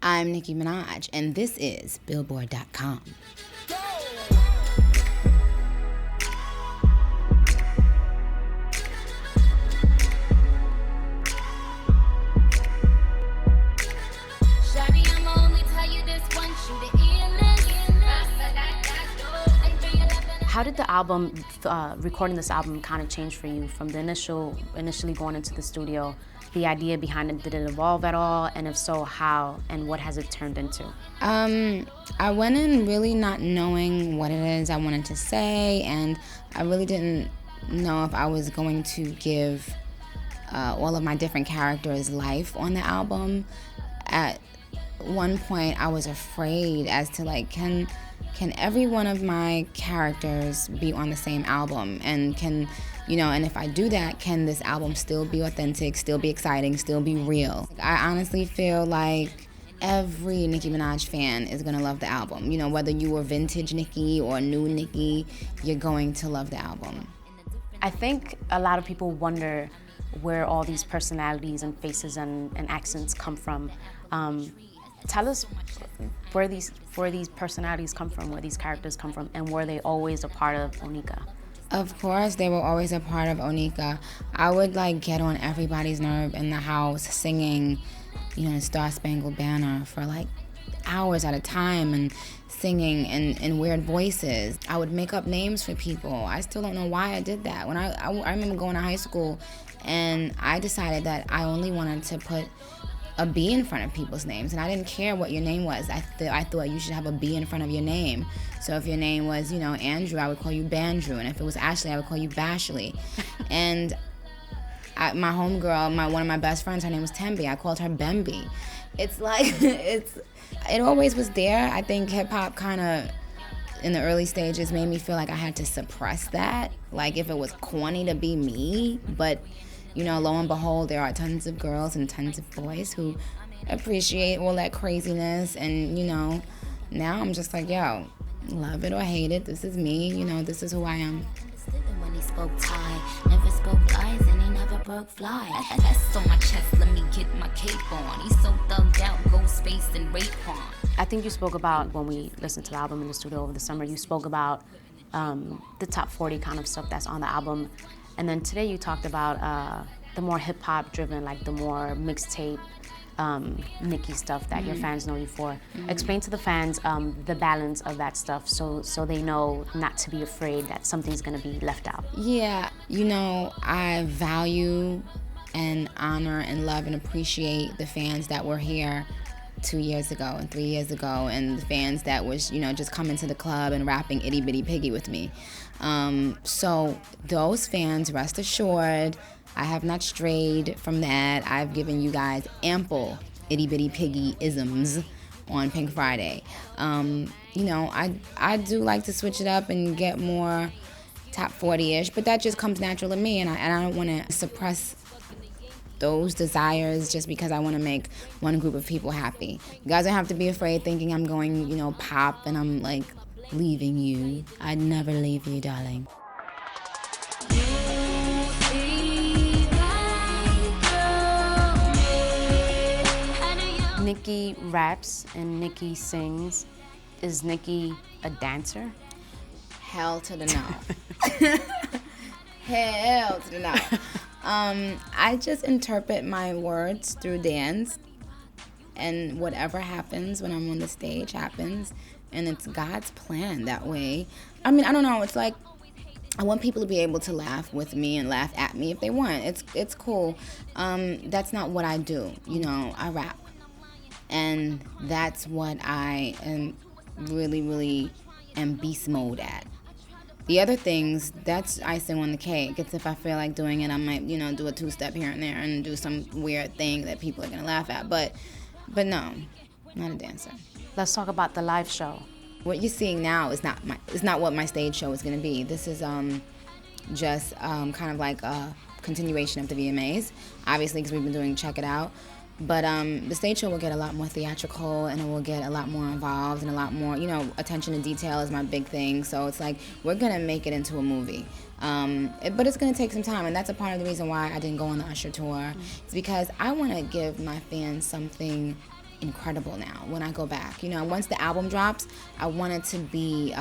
I'm Nicki Minaj, and this is Billboard.com. How did the album, recording this album, kind of change for you from the initially going into the studio? The idea behind it, did it evolve at all? And if so, how? And what has it turned into? I went in really not knowing what it is I wanted to say, and I really didn't know if I was going to give all of my different characters life on the album. At one point, I was afraid as to can every one of my characters be on the same album, and and if I do that, can this album still be authentic, still be exciting, still be real? I honestly feel like every Nicki Minaj fan is gonna love the album. Whether you were vintage Nicki or new Nicki, you're going to love the album. I think a lot of people wonder where all these personalities and faces and accents come from. Tell us where these personalities come from, where these characters come from, and were they always a part of Onika? Of course, they were always a part of Onika. I would get on everybody's nerve in the house singing, the Star Spangled Banner for hours at a time and singing in weird voices. I would make up names for people. I still don't know why I did that. When I remember going to high school, and I decided that I only wanted to put a B in front of people's names, and I didn't care what your name was. I thought you should have a B in front of your name. So if your name was, Andrew, I would call you Bandrew, and if it was Ashley, I would call you Bashley. And my homegirl, one of my best friends, her name was Tembi. I called her Bemby. It always was there. I think hip hop kind of, in the early stages, made me feel like I had to suppress that. If it was corny to be me, but lo and behold, there are tons of girls and tons of boys who appreciate all that craziness. And, now I'm just yo, love it or hate it, this is me, this is who I am. When he spoke Thai, never spoke lies, and he never broke fly. That's on my chest, let me get my cape on. He's so thugged out, go space and rape on. I think you spoke about, when we listened to the album in the studio over the summer, you spoke about the top 40 kind of stuff that's on the album. And then today you talked about the more hip-hop driven, the more mixtape Nicki stuff that your fans know you for. Explain to the fans the balance of that stuff so they know not to be afraid that something's gonna be left out. Yeah, I value and honor and love and appreciate the fans that were here 2 years ago and 3 years ago, and the fans that was, just coming to the club and rapping Itty Bitty Piggy with me. So those fans, rest assured, I have not strayed from that. I've given you guys ample Itty Bitty Piggy isms on Pink Friday. I do like to switch it up and get more top 40-ish, but that just comes natural to me, and I don't want to suppress those desires just because I want to make one group of people happy. You guys don't have to be afraid thinking I'm going, pop, and I'm leaving you. I'd never leave you, darling. Nicki raps and Nicki sings. Is Nicki a dancer? Hell to the no. Hell to the no. I just interpret my words through dance, and whatever happens when I'm on the stage happens, and it's God's plan that way. I don't know, it's I want people to be able to laugh with me and laugh at me if they want. It's cool. That's not what I do. I rap. And that's what I am really, really am beast mode at. The other things, that's icing on the cake. It's if I feel like doing it, I might, do a two-step here and there and do some weird thing that people are going to laugh at. But no, not a dancer. Let's talk about the live show. What you're seeing now is not what my stage show is going to be. This is just kind of like a continuation of the VMAs, obviously, because we've been doing Check It Out. But the stage show will get a lot more theatrical, and it will get a lot more involved and a lot more, attention to detail is my big thing. So it's we're going to make it into a movie. But it's going to take some time, and that's a part of the reason why I didn't go on the Usher tour. It's because I want to give my fans something incredible now when I go back. You know, once the album drops, I want it to be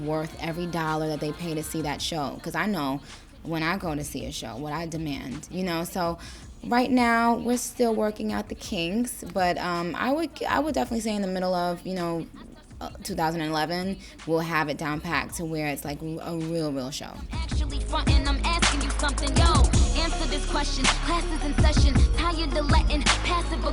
worth every dollar that they pay to see that show, because I know when I go to see a show what I demand, you know. So right now we're still working out the kinks, but I would definitely say in the middle of, you know, 2011 we'll have it down packed to where it's like a real show. Actually frontin', I'm asking you something, yo. Answer this question. Classes in session. Tired of letting passive